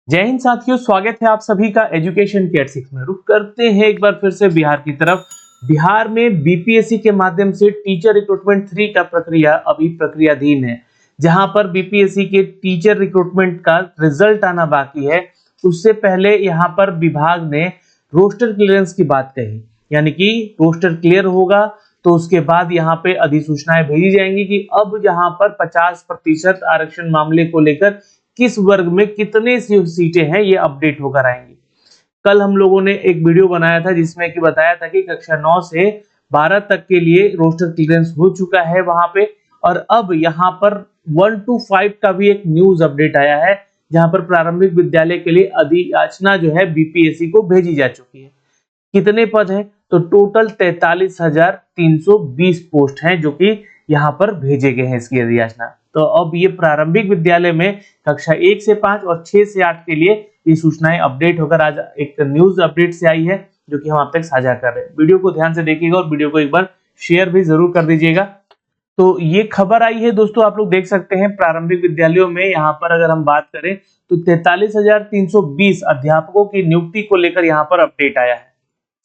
जय हिंद साथियों, स्वागत है आप सभी का एजुकेशन केयर 6 में। रुक करते हैं एक बार फिर से बिहार की तरफ। बिहार में बीपीएससी के माध्यम से टीचर रिक्रूटमेंट 3 का प्रक्रिया अभी प्रक्रियाधीन है, जहां पर बीपीएससी के टीचर रिक्रूटमेंट का रिजल्ट आना बाकी है। उससे पहले यहां पर विभाग ने रोस्टर क्लियरेंस की बात कही, यानी कि रोस्टर क्लियर होगा तो उसके बाद यहाँ पे अधिसूचनाएं भेजी जाएंगी कि अब यहाँ पर 50% आरक्षण मामले को लेकर किस वर्ग में कितने सीटें हैं, ये अपडेट होकर आएंगी। कल हम लोगों ने एक वीडियो बनाया था जिसमें कि बताया था कि कक्षा 9 से 12 तक के लिए रोस्टर क्लियरेंस हो चुका है वहां पे, और अब यहाँ पर 1 to 5 का भी एक न्यूज अपडेट आया है, जहां पर प्रारंभिक विद्यालय के लिए अधियाचना जो है बीपीएससी को भेजी जा चुकी है। कितने पद हैं? तो टोटल 43,320 पोस्ट हैं जो कि यहाँ पर भेजे गए हैं इसकी अधियाचना। तो अब ये प्रारंभिक विद्यालय में कक्षा 1 से 5 और 6 से 8 के लिए ये सूचनाएं अपडेट होकर आज एक न्यूज अपडेट से आई है, जो कि हम आप तक साझा कर रहे हैं। वीडियो को ध्यान से देखिएगा और वीडियो को एक बार शेयर भी जरूर कर दीजिएगा। तो ये खबर आई है दोस्तों, आप लोग देख सकते हैं प्रारंभिक विद्यालयों में यहाँ पर अगर हम बात करें तो 43,320 अध्यापकों की नियुक्ति को लेकर यहाँ पर अपडेट आया है।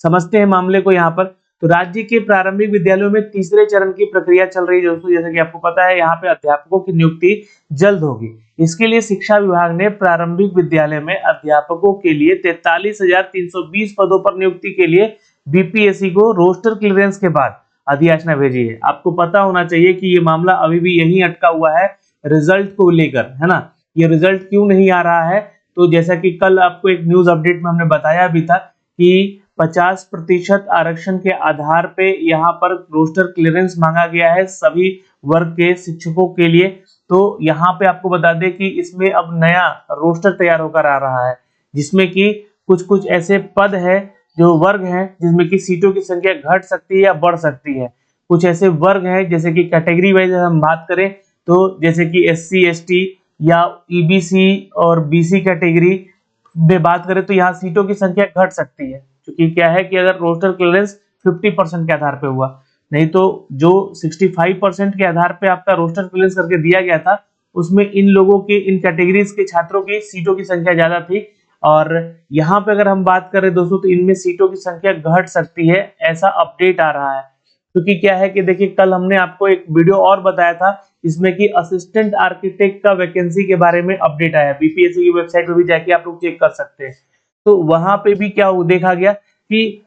समझते हैं मामले को यहाँ पर। तो राज्य के प्रारंभिक विद्यालयों में तीसरे चरण की प्रक्रिया चल रही है दोस्तों। जैसे कि आपको पता है, यहाँ पे अध्यापकों की नियुक्ति जल्द होगी। इसके लिए शिक्षा विभाग ने प्रारंभिक विद्यालय में अध्यापकों के लिए 43,320 पदों पर नियुक्ति के लिए बीपीएससी को रोस्टर क्लियरेंस के बाद अधियाचना भेजी है। आपको पता होना चाहिए कि ये मामला अभी भी यहीं अटका हुआ है रिजल्ट को लेकर, है ना। ये रिजल्ट क्यों नहीं आ रहा है? तो जैसा कि कल आपको एक न्यूज अपडेट में हमने बताया भी था कि 50% आरक्षण के आधार पे यहाँ पर रोस्टर क्लियरेंस मांगा गया है सभी वर्ग के शिक्षकों के लिए। तो यहाँ पे आपको बता दें कि इसमें अब नया रोस्टर तैयार होकर आ रहा है, जिसमें कि कुछ कुछ ऐसे पद है जो वर्ग हैं जिसमें कि सीटों की संख्या घट सकती है या बढ़ सकती है। कुछ ऐसे वर्ग हैं जैसे कि कैटेगरी वाइज हम बात करें तो जैसे कि SC ST या EBC और BC कैटेगरी में बात करें तो यहाँ सीटों की संख्या घट सकती है, क्योंकि क्या है कि अगर रोस्टर क्लियरेंस 50% के आधार पे हुआ, नहीं तो जो 65% के आधार पे आपका रोस्टर क्लियरेंस करके दिया गया था उसमें इन लोगों के, इन कैटेगरीज के छात्रों की सीटों की संख्या ज्यादा थी। और यहाँ पे अगर हम बात करें दोस्तों तो इनमें सीटों की संख्या घट सकती है, ऐसा अपडेट आ रहा है। क्योंकि क्या है कि देखिए, कल हमने आपको एक वीडियो और बताया था इसमें कि असिस्टेंट आर्किटेक्ट का वैकेंसी के बारे में अपडेट आया। बीपीएससी की वेबसाइट पे भी जाके आप लोग चेक कर सकते हैं। तो वहां पे भी क्या देखा गया कि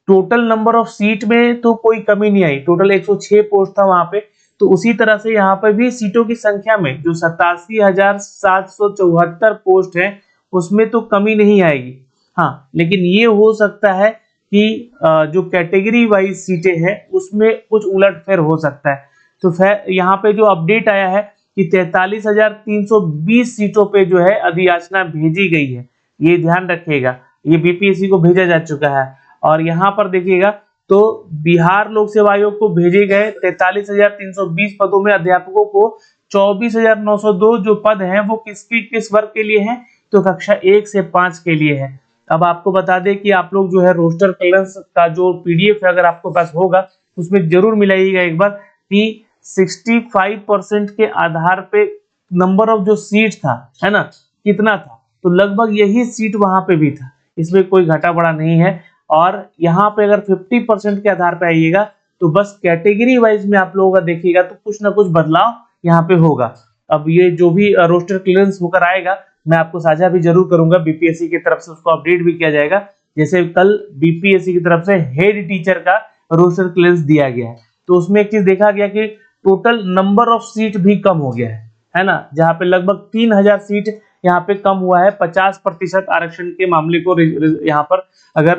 टोटल नंबर ऑफ सीट में तो कोई कमी नहीं आई, टोटल 106 पोस्ट था वहां पे। तो उसी तरह से यहाँ पर भी सीटों की संख्या में जो 87,774 पोस्ट है उसमें तो कमी नहीं आएगी। हाँ, लेकिन ये हो सकता है कि जो कैटेगरी वाइज सीटें हैं उसमें कुछ उलटफेर हो सकता है। तो फिर यहाँ पे जो अपडेट आया है कि 43,320 सीटों पे जो है अधियाचना भेजी गई है, ये ध्यान रखिएगा। ये बीपीएससी को भेजा जा चुका है। और यहाँ पर देखिएगा तो बिहार लोक सेवा आयोग को भेजे गए 43,320 पदों में अध्यापकों को 24,902 जो पद हैं वो किस वर्ग के लिए हैं? तो कक्षा 1 से 5 के लिए है। अब आपको बता दें कि आप लोग जो है रोस्टर क्लियरेंस का जो PDF है अगर आपके पास होगा उसमें जरूर मिलाइएगा एक बार कि 65% के आधार पे नंबर ऑफ जो सीट था, है ना, कितना था? तो लगभग यही सीट वहां पे भी था, इसमें कोई घटा बढ़ा नहीं है। और यहाँ पे अगर 50% के आधार पे आइएगा तो बस कैटेगरी वाइज में आप लोगों का देखिएगा तो कुछ ना कुछ बदलाव यहाँ पे होगा। अब ये जो भी रोस्टर क्लियरेंस होकर आएगा मैं आपको साझा भी जरूर करूंगा, बीपीएससी की तरफ से उसको अपडेट भी किया जाएगा। जैसे कल बीपीएससी की तरफ से हेड टीचर का रोस्टर क्लियरेंस दिया गया है, तो उसमें एक चीज देखा गया कि टोटल नंबर ऑफ सीट भी कम हो गया है ना, जहाँ पे लगभग 3,000 सीट यहाँ पे कम हुआ है 50% आरक्षण के मामले को यहाँ पर अगर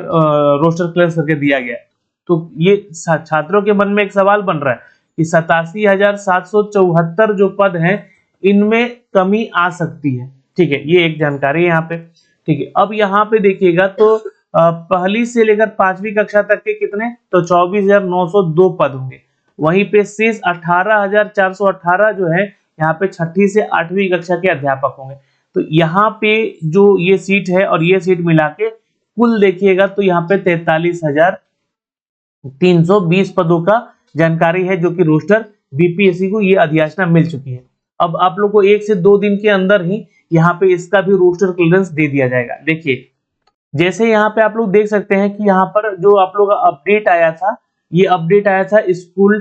रोस्टर क्लियरेंस करके दिया गया। तो ये छात्रों के मन में एक सवाल बन रहा है कि 87,774 जो पद हैं इनमें कमी आ सकती है। ठीक है, ये एक जानकारी है यहाँ पे। ठीक है, अब यहाँ पे देखिएगा तो पहली से लेकर 5वीं कक्षा तक के कितने, तो 24,902 पद होंगे। वहीं पे शेष 18,418 जो है यहाँ पे 6ठी से 8वीं कक्षा के अध्यापक होंगे। तो यहाँ पे जो ये सीट है और ये सीट मिला के कुल देखिएगा तो यहाँ पे 43,320 पदों का जानकारी है, जो कि रोस्टर बीपीएससी को ये अधियाचना मिल चुकी है। अब आप लोग को 1 से 2 दिन के अंदर ही यहाँ पे इसका भी रोस्टर क्लियरेंस दे दिया जाएगा। देखिए जैसे यहाँ पे आप लोग देख सकते हैं कि यहाँ पर जो आप लोग अपडेट आया था, ये अपडेट आया था स्कूल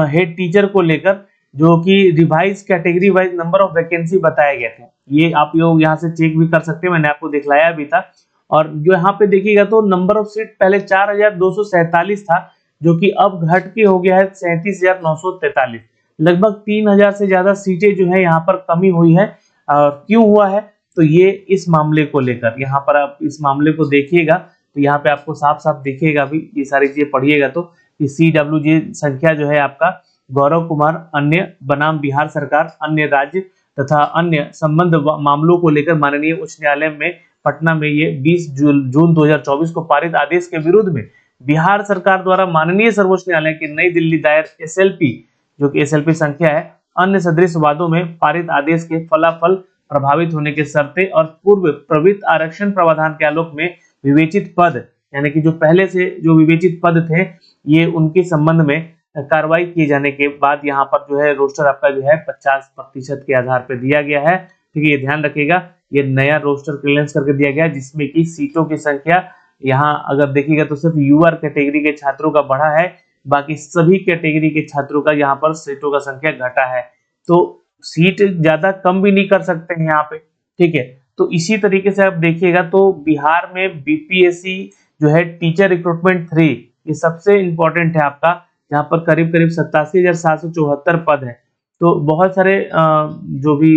हेड टीचर को लेकर, जो कि revise category wise number of vacancy बताए गए थे। ये आप लोग यहाँ से चेक भी कर सकते हैं, मैंने आपको दिखलाया भी था। और जो यहाँ पे देखिएगा तो नंबर ऑफ सीट पहले 4247 था, जो कि अब घट के हो गया है 37,943। लगभग 3000 से ज्यादा सीटें जो है यहाँ पर कमी हुई है। और क्यों हुआ है, तो ये इस मामले को लेकर, यहाँ पर आप इस मामले को देखिएगा तो यहाँ पे आपको साफ साफ दिखेगा भी, ये सारी चीजें पढ़िएगा तो कि CWJ संख्या जो है आपका गौरव कुमार अन्य बनाम बिहार सरकार अन्य राज्य तथा अन्य संबंध मामलों को लेकर माननीय उच्च न्यायालय में पटना में ये 20 जून 2024 को पारित आदेश के विरुद्ध में बिहार सरकार द्वारा माननीय सर्वोच्च न्यायालय की नई दिल्ली दायर SLP, जो कि SLP संख्या है, अन्य सदृश वादों में पारित आदेश के फलाफल प्रभावित होने के शर्ते और पूर्व प्रवृत्त आरक्षण प्रावधान के आलोक में विवेचित पद, यानी कि जो पहले से जो विवेचित पद थे, ये उनके संबंध में कार्रवाई किए जाने के बाद यहाँ पर जो है रोस्टर आपका जो है 50% के आधार पर दिया गया है। ठीक है, ये ध्यान रखिएगा, ये नया रोस्टर क्लियरेंस करके दिया गया, जिसमें कि सीटों की संख्या यहाँ अगर देखिएगा तो सिर्फ यूआर कैटेगरी के छात्रों का बढ़ा है, बाकी सभी कैटेगरी के छात्रों का यहाँ पर सीटों का संख्या घटा है। तो सीट ज्यादा कम भी नहीं कर सकते हैं यहाँ पे। ठीक है, तो इसी तरीके से आप देखिएगा तो बिहार में BPSC जो है टीचर रिक्रूटमेंट 3, ये सबसे इंपॉर्टेंट है आपका, जहाँ पर करीब करीब 87,774 पद है। तो बहुत सारे जो भी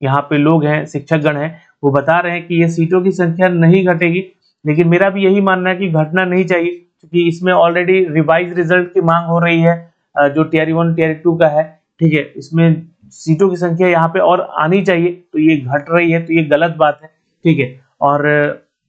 यहाँ पे लोग हैं, शिक्षकगण हैं, वो बता रहे हैं कि ये सीटों की संख्या नहीं घटेगी, लेकिन मेरा भी यही मानना है कि घटना नहीं चाहिए, क्योंकि इसमें ऑलरेडी रिवाइज रिजल्ट की मांग हो रही है जो Tier 1 Tier 2 का है। ठीक है, इसमें सीटों की संख्या यहाँ पे और आनी चाहिए, तो ये घट रही है, तो ये गलत बात है। ठीक है, और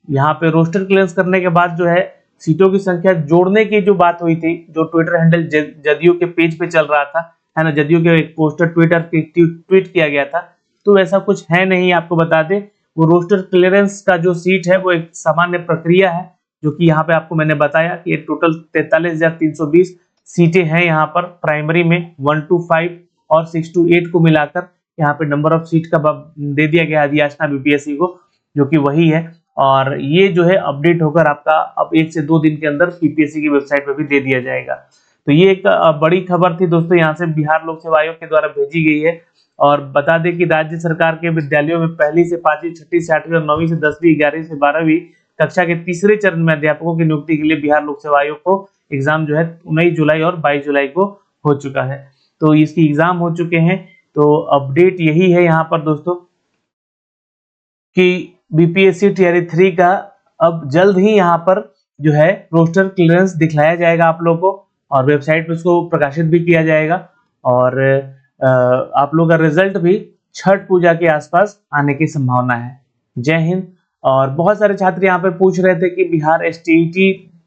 यहाँ पे रोस्टर क्लियरेंस करने के बाद जो है सीटों की संख्या जोड़ने की जो बात हुई थी, जो ट्विटर हैंडल जदयू के पेज पे चल रहा था, है ना, जदयू के एक पोस्टर ट्वीट किया गया था, तो ऐसा कुछ है नहीं। आपको बता दें, वो रोस्टर क्लियरेंस का जो सीट है वो एक सामान्य प्रक्रिया है, जो कि यहाँ पे आपको मैंने बताया कि टोटल 43,320 सीटें हैं यहाँ पर प्राइमरी में 1 to 5 और 6 to 8 को मिलाकर यहाँ पे नंबर ऑफ सीट का दे दिया गया अधियाचना BPSC को, जो कि वही है। और ये जो है अपडेट होकर आपका अब 1 से 2 दिन के अंदर PPSC की वेबसाइट पे भी दे दिया जाएगा। तो ये एक बड़ी खबर थी दोस्तों, यहाँ से बिहार लोक सेवा आयोग के द्वारा भेजी गई है। और बता दें कि राज्य सरकार के विद्यालयों में 1ली से 5वीं, 6ठी से 8वीं और 9वीं से 10वीं, 11वीं से 12वीं कक्षा के तीसरे चरण में अध्यापकों की नियुक्ति के लिए बिहार लोक सेवा आयोग को एग्जाम जो है 19 जुलाई और 22 जुलाई को हो चुका है। तो इसकी एग्जाम हो चुके हैं। तो अपडेट यही है यहाँ पर दोस्तों कि BPSC Tier 3 का अब जल्द ही यहाँ पर जो है रोस्टर क्लियरेंस दिखलाया जाएगा आप लोगों को, और वेबसाइट पे उसको प्रकाशित भी किया जाएगा। और आप लोग का रिजल्ट भी छठ पूजा के आसपास आने की संभावना है। जय हिंद। और बहुत सारे छात्र यहाँ पे पूछ रहे थे कि बिहार STET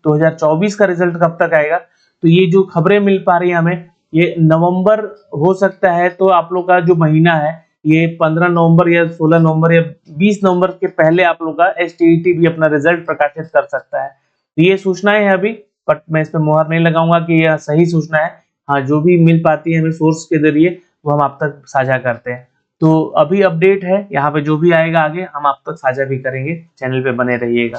2024 का रिजल्ट कब तक आएगा, तो ये जो खबरें मिल पा रही है हमें, ये नवंबर हो सकता है। तो आप लोग का जो महीना है ये 15 नवंबर या 16 नवंबर या 20 नवंबर के पहले आप लोग का STET भी अपना रिजल्ट प्रकाशित कर सकता है। तो ये सूचनाएं है अभी, बट मैं इस पर मुहर नहीं लगाऊंगा कि यह सही सूचना है। हाँ, जो भी मिल पाती है हमें सोर्स के जरिए वो हम आप तक साझा करते हैं। तो अभी अपडेट है यहाँ पे, जो भी आएगा आगे हम आप तक साझा भी करेंगे। चैनल पे बने रहिएगा।